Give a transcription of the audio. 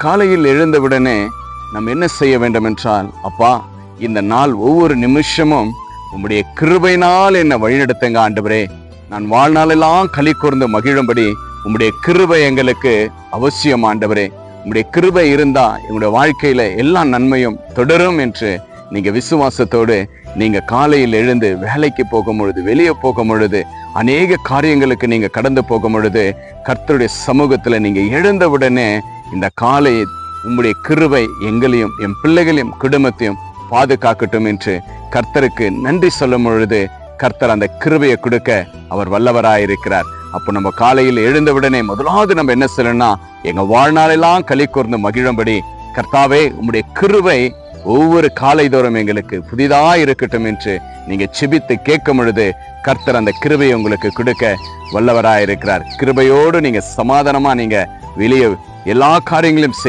காலையில் எழுந்தவுடனே நாம் என்ன செய்ய வேண்டும் என்றால், அப்பா, இந்த நாள் ஒவ்வொரு நிமிஷமும் உம்முடைய கிருபையினால் என்னை வழிநடத்துங்க ஆண்டவரே. நான் வாழ்நாளெல்லாம் களி கூர்ந்து மகிழும்படி உம்முடைய கிருபை எங்களுக்கு அவசியம் ஆண்டவரே. உம்முடைய கிருபை இருந்தா எங்களுடைய வாழ்க்கையில எல்லா நன்மையும் தொடரும் என்று நீங்க விசுவாசத்தோடு நீங்க காலையில் எழுந்து வேலைக்கு போகும் பொழுது, வெளியே போகும் பொழுது, அநேக காரியங்களுக்கு நீங்க கடந்து போகும் பொழுது, கர்த்தருடைய சமூகத்துல நீங்க எழுந்தவுடனே இந்த காலை உம்முடைய கிருபை எங்களையும் என் பிள்ளைகளையும் குடும்பத்தையும் பாதுகாக்கட்டும் என்று கர்த்தருக்கு நன்றி சொல்லும் பொழுது கர்த்தர் அந்த கிருபையை கொடுக்க அவர் வல்லவராயிருக்கிறார். அப்போ நம்ம காலையில் எழுந்தவுடனே முதலாவது நம்ம என்ன சொல்லணும்னா, எங்க வாழ்நாளெல்லாம் களி கூர்ந்து மகிழும்படி கர்த்தாவே உம்முடைய கிருபை ஒவ்வொரு காலை தோறும் எங்களுக்கு புதிதா இருக்கட்டும் என்று நீங்க செபித்து கேட்கும் பொழுது கர்த்தர் அந்த கிருபையை உங்களுக்கு கொடுக்க வல்லவராயிருக்கிறார். கிருபையோடு நீங்க சமாதானமா நீங்க வெளியே எல்லா காரியங்களையும்